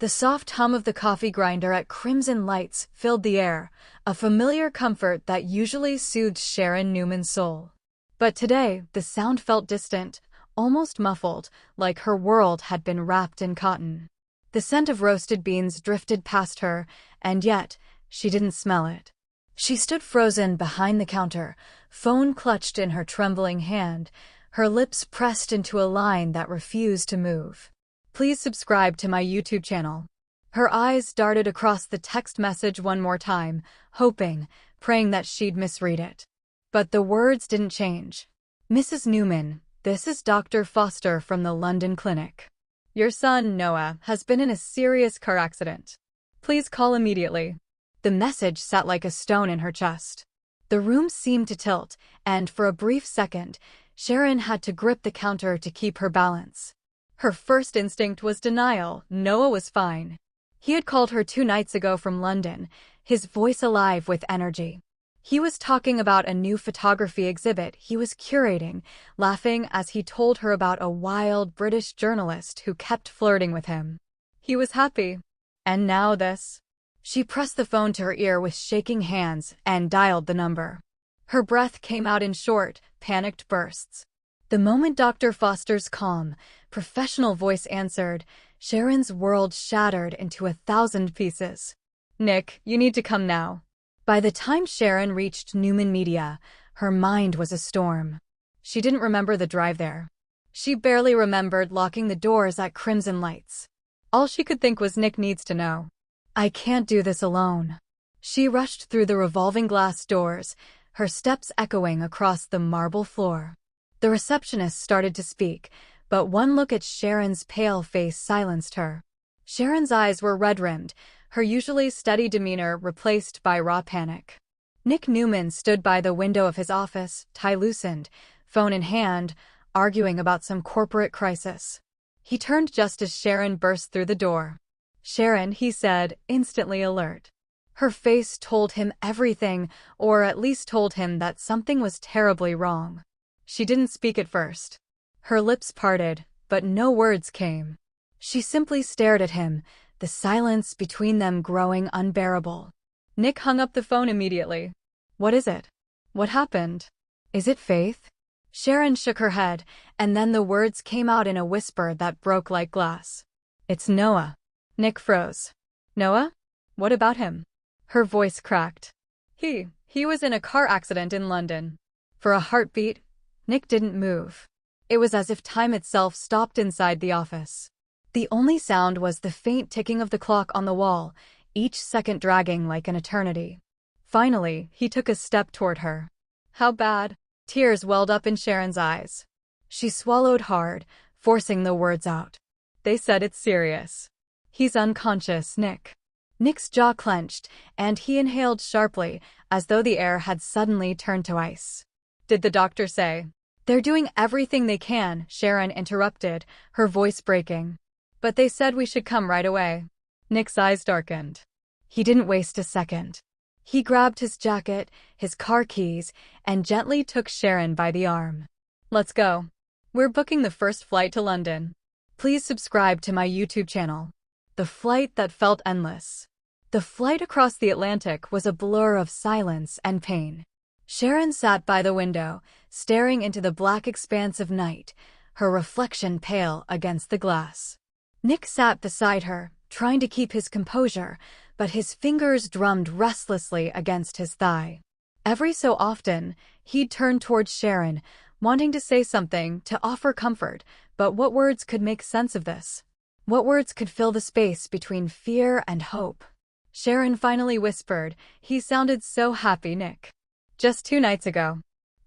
The soft hum of the coffee grinder at crimson lights filled the air, a familiar comfort that usually soothed Sharon Newman's soul. But today, the sound felt distant, almost muffled, like her world had been wrapped in cotton. The scent of roasted beans drifted past her, and yet, she didn't smell it. She stood frozen behind the counter, phone clutched in her trembling hand, her lips pressed into a line that refused to move. Please subscribe to my YouTube channel. Her eyes darted across the text message one more time, hoping, praying that she'd misread it. But the words didn't change. Mrs. Newman, this is Dr. Foster from the London clinic. Your son, Noah, has been in a serious car accident. Please call immediately. The message sat like a stone in her chest. The room seemed to tilt, and for a brief second, Sharon had to grip the counter to keep her balance. Her first instinct was denial. Noah was fine. He had called her 2 nights ago from London, his voice alive with energy. He was talking about a new photography exhibit he was curating, laughing as he told her about a wild British journalist who kept flirting with him. He was happy. And now this. She pressed the phone to her ear with shaking hands and dialed the number. Her breath came out in short, panicked bursts. The moment Dr. Foster's calm, professional voice answered, Sharon's world shattered into 1,000 pieces. Nick, you need to come now. By the time Sharon reached Newman Media, her mind was a storm. She didn't remember the drive there. She barely remembered locking the doors at crimson lights. All she could think was Nick needs to know. I can't do this alone. She rushed through the revolving glass doors, her steps echoing across the marble floor. The receptionist started to speak, but one look at Sharon's pale face silenced her. Sharon's eyes were red-rimmed, her usually steady demeanor replaced by raw panic. Nick Newman stood by the window of his office, tie loosened, phone in hand, arguing about some corporate crisis. He turned just as Sharon burst through the door. Sharon, he said, instantly alert. Her face told him everything, or at least told him that something was terribly wrong. She didn't speak at first. Her lips parted, but no words came. She simply stared at him, the silence between them growing unbearable. Nick hung up the phone immediately. What is it? What happened? Is it Faith? Sharon shook her head, and then the words came out in a whisper that broke like glass. It's Noah. Nick froze. Noah? What about him? Her voice cracked. He was in a car accident in London. For a heartbeat, Nick didn't move. It was as if time itself stopped inside the office. The only sound was the faint ticking of the clock on the wall, each second dragging like an eternity. Finally, he took a step toward her. How bad? Tears welled up in Sharon's eyes. She swallowed hard, forcing the words out. They said it's serious. He's unconscious, Nick. Nick's jaw clenched, and he inhaled sharply, as though the air had suddenly turned to ice. Did the doctor say? They're doing everything they can, Sharon interrupted, her voice breaking. But they said we should come right away. Nick's eyes darkened. He didn't waste a second. He grabbed his jacket, his car keys, and gently took Sharon by the arm. Let's go. We're booking the first flight to London. Please subscribe to my YouTube channel. The flight that felt endless. The flight across the Atlantic was a blur of silence and pain. Sharon sat by the window, staring into the black expanse of night, her reflection pale against the glass. Nick sat beside her, trying to keep his composure, but his fingers drummed restlessly against his thigh. Every so often, he'd turn towards Sharon, wanting to say something, to offer comfort, but what words could make sense of this? What words could fill the space between fear and hope? Sharon finally whispered, "He sounded so happy, Nick. Just 2 nights ago.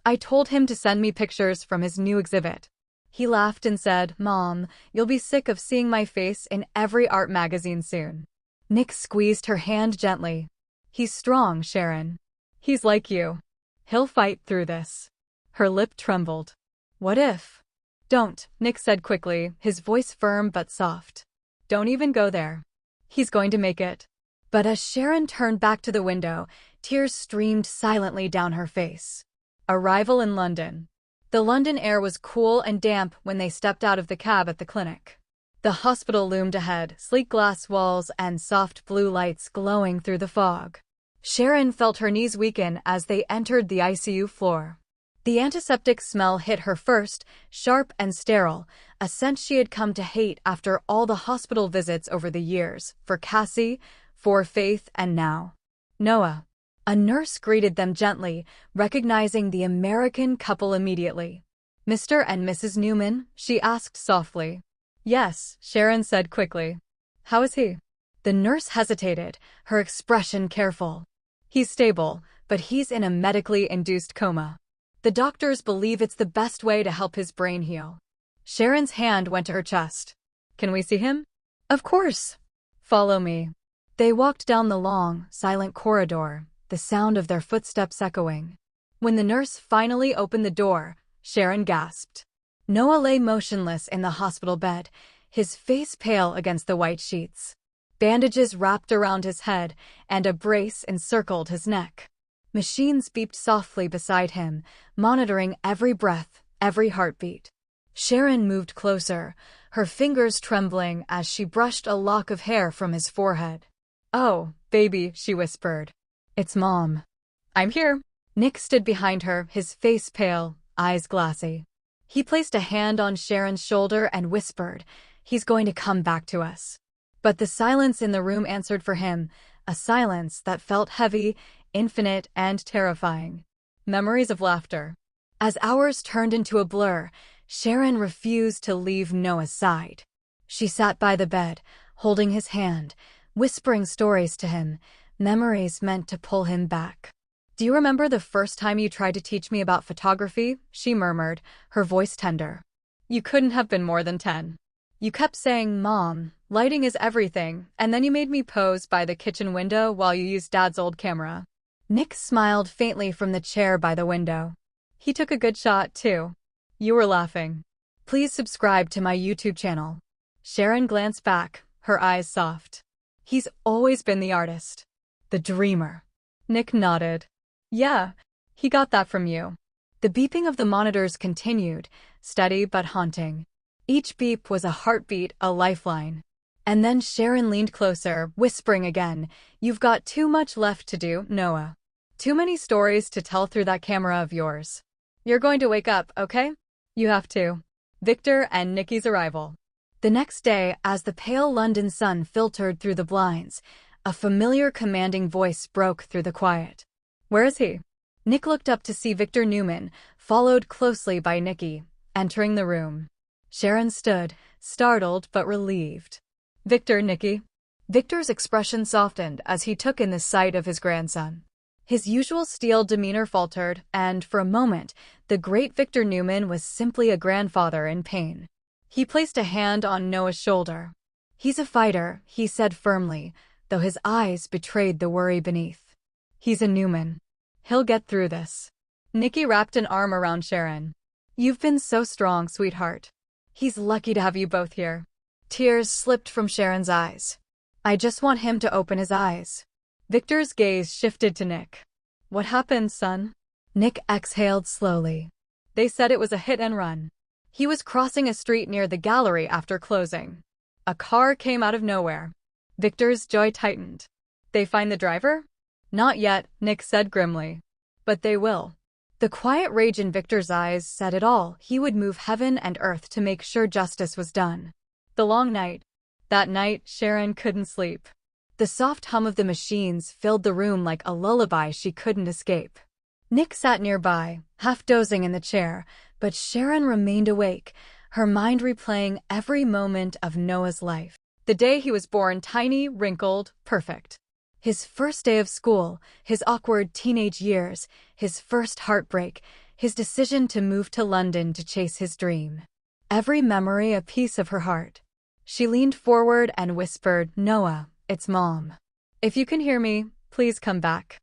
I told him to send me pictures from his new exhibit. He laughed and said, 'Mom, you'll be sick of seeing my face in every art magazine soon.'" Nick squeezed her hand gently. "He's strong, Sharon. He's like you. He'll fight through this." Her lip trembled. "What if?" "Don't," Nick said quickly, his voice firm but soft. "Don't even go there. He's going to make it." But as Sharon turned back to the window, tears streamed silently down her face. Arrival in London. The London air was cool and damp when they stepped out of the cab at the clinic. The hospital loomed ahead, sleek glass walls and soft blue lights glowing through the fog. Sharon felt her knees weaken as they entered the ICU floor. The antiseptic smell hit her first, sharp and sterile, a scent she had come to hate after all the hospital visits over the years, for Cassie, for Faith, and now Noah. A nurse greeted them gently, recognizing the American couple immediately. "Mr. and Mrs. Newman?" she asked softly. "Yes," Sharon said quickly. "How is he?" The nurse hesitated, her expression careful. "He's stable, but he's in a medically induced coma. The doctors believe it's the best way to help his brain heal." Sharon's hand went to her chest. "Can we see him?" "Of course. Follow me." They walked down the long, silent corridor, the sound of their footsteps echoing. When the nurse finally opened the door, Sharon gasped. Noah lay motionless in the hospital bed, his face pale against the white sheets. Bandages wrapped around his head, and a brace encircled his neck. Machines beeped softly beside him, monitoring every breath, every heartbeat. Sharon moved closer, her fingers trembling as she brushed a lock of hair from his forehead. "Oh, baby," she whispered. "It's Mom." "I'm here." Nick stood behind her, his face pale, eyes glassy. He placed a hand on Sharon's shoulder and whispered, "He's going to come back to us." But the silence in the room answered for him, a silence that felt heavy, infinite, and terrifying. Memories of laughter. As hours turned into a blur, Sharon refused to leave Noah's side. She sat by the bed, holding his hand, whispering stories to him, memories meant to pull him back. "Do you remember the first time you tried to teach me about photography?" she murmured, her voice tender. "You couldn't have been more than 10. You kept saying, 'Mom, lighting is everything,' and then you made me pose by the kitchen window while you used Dad's old camera." Nick smiled faintly from the chair by the window. "He took a good shot, too. You were laughing." "Please subscribe to my YouTube channel." Sharon glanced back, her eyes soft. "He's always been the artist. The dreamer." Nick nodded. "Yeah, he got that from you." The beeping of the monitors continued, steady but haunting. Each beep was a heartbeat, a lifeline. And then Sharon leaned closer, whispering again, "You've got too much left to do, Noah. Too many stories to tell through that camera of yours. You're going to wake up, okay? You have to." Victor and Nikki's arrival. The next day, as the pale London sun filtered through the blinds, a familiar commanding voice broke through the quiet. "Where is he?" Nick looked up to see Victor Newman, followed closely by Nikki, entering the room. Sharon stood, startled but relieved. "Victor, Nikki." Victor's expression softened as he took in the sight of his grandson. His usual steel demeanor faltered, and for a moment, the great Victor Newman was simply a grandfather in pain. He placed a hand on Noah's shoulder. "He's a fighter," he said firmly, though his eyes betrayed the worry beneath. "He's a Newman. He'll get through this." Nikki wrapped an arm around Sharon. "You've been so strong, sweetheart. He's lucky to have you both here." Tears slipped from Sharon's eyes. "I just want him to open his eyes." Victor's gaze shifted to Nick. "What happened, son?" Nick exhaled slowly. "They said it was a hit and run. He was crossing a street near the gallery after closing. A car came out of nowhere." Victor's jaw tightened. "They find the driver?" "Not yet," Nick said grimly. "But they will." The quiet rage in Victor's eyes said it all. He would move heaven and earth to make sure justice was done. The long night. That night, Sharon couldn't sleep. The soft hum of the machines filled the room like a lullaby she couldn't escape. Nick sat nearby, half dozing in the chair, but Sharon remained awake, her mind replaying every moment of Noah's life. The day he was born, tiny, wrinkled, perfect. His first day of school, his awkward teenage years, his first heartbreak, his decision to move to London to chase his dream. Every memory a piece of her heart. She leaned forward and whispered, "Noah, it's Mom. If you can hear me, please come back.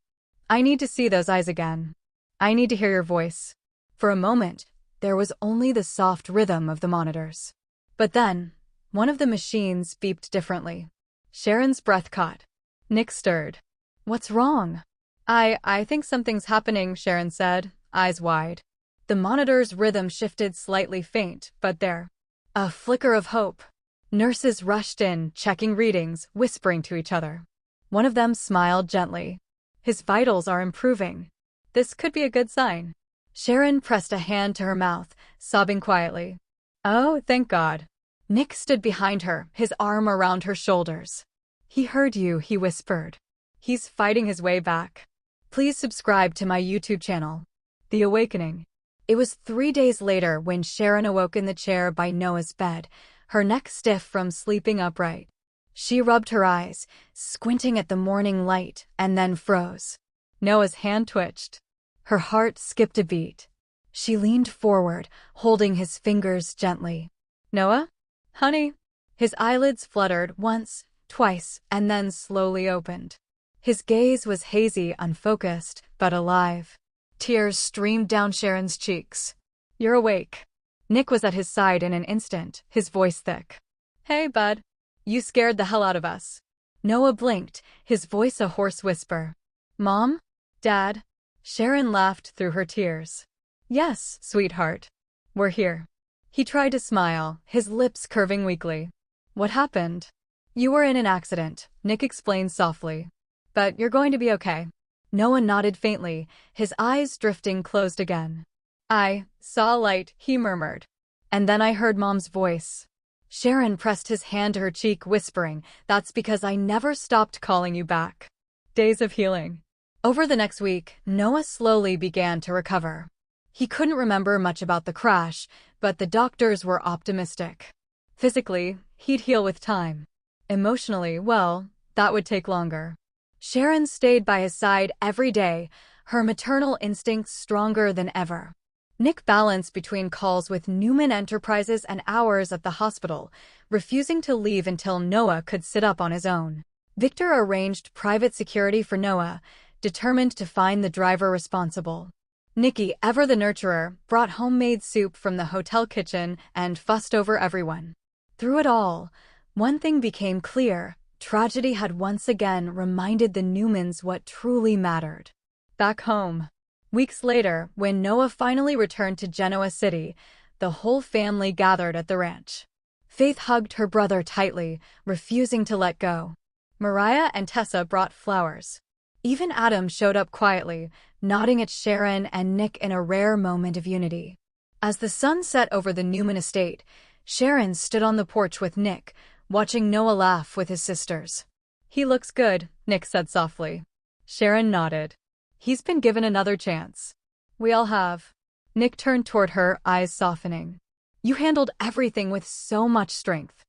I need to see those eyes again. I need to hear your voice." For a moment, there was only the soft rhythm of the monitors. But then, one of the machines beeped differently. Sharon's breath caught. Nick stirred. "What's wrong?" I think something's happening," Sharon said, eyes wide. The monitor's rhythm shifted, slightly faint, but there. A flicker of hope. Nurses rushed in, checking readings, whispering to each other. One of them smiled gently. His vitals are improving. This could be a good sign. Sharon pressed a hand to her mouth, sobbing quietly. Oh, thank God. Nick stood behind her, his arm around her shoulders. He heard you, he whispered. He's fighting his way back. Please subscribe to my YouTube channel. The Awakening. It was 3 days later when Sharon awoke in the chair by Noah's bed, her neck stiff from sleeping upright. She rubbed her eyes, squinting at the morning light, and then froze. Noah's hand twitched. Her heart skipped a beat. She leaned forward, holding his fingers gently. Noah? Honey? His eyelids fluttered once, twice, and then slowly opened. His gaze was hazy, unfocused, but alive. Tears streamed down Sharon's cheeks. You're awake. Nick was at his side in an instant, his voice thick. Hey, bud. You scared the hell out of us. Noah blinked, his voice a hoarse whisper. Mom? Dad? Sharon laughed through her tears. Yes, sweetheart. We're here. He tried to smile, his lips curving weakly. What happened? You were in an accident, Nick explained softly. But you're going to be okay. Noah nodded faintly, his eyes drifting closed again. I saw a light, he murmured. And then I heard Mom's voice. Sharon pressed his hand to her cheek, whispering, That's because I never stopped calling you back. Days of healing. Over the next week, Noah slowly began to recover. He couldn't remember much about the crash, but the doctors were optimistic. Physically, he'd heal with time. Emotionally, well, that would take longer. Sharon stayed by his side every day, her maternal instincts stronger than ever. Nick balanced between calls with Newman Enterprises and hours at the hospital, refusing to leave until Noah could sit up on his own. Victor arranged private security for Noah, determined to find the driver responsible. Nikki, ever the nurturer, brought homemade soup from the hotel kitchen and fussed over everyone. Through it all, one thing became clear. Tragedy had once again reminded the Newmans what truly mattered. Back home. Weeks later, when Noah finally returned to Genoa City, the whole family gathered at the ranch. Faith hugged her brother tightly, refusing to let go. Mariah and Tessa brought flowers. Even Adam showed up quietly, nodding at Sharon and Nick in a rare moment of unity. As the sun set over the Newman estate, Sharon stood on the porch with Nick, watching Noah laugh with his sisters. He looks good, Nick said softly. Sharon nodded. He's been given another chance. We all have. Nick turned toward her, eyes softening. You handled everything with so much strength.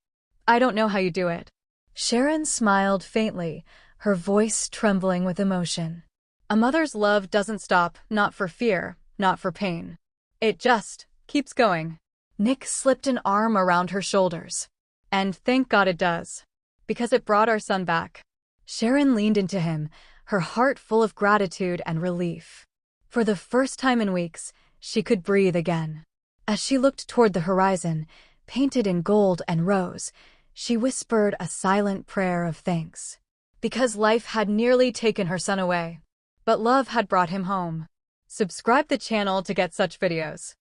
I don't know how you do it. Sharon smiled faintly, her voice trembling with emotion. A mother's love doesn't stop, not for fear, not for pain. It just keeps going. Nick slipped an arm around her shoulders. And thank God it does. Because it brought our son back. Sharon leaned into him, her heart full of gratitude and relief. For the first time in weeks, she could breathe again. As she looked toward the horizon, painted in gold and rose, she whispered a silent prayer of thanks. Because life had nearly taken her son away. But love had brought him home. Subscribe the channel to get such videos.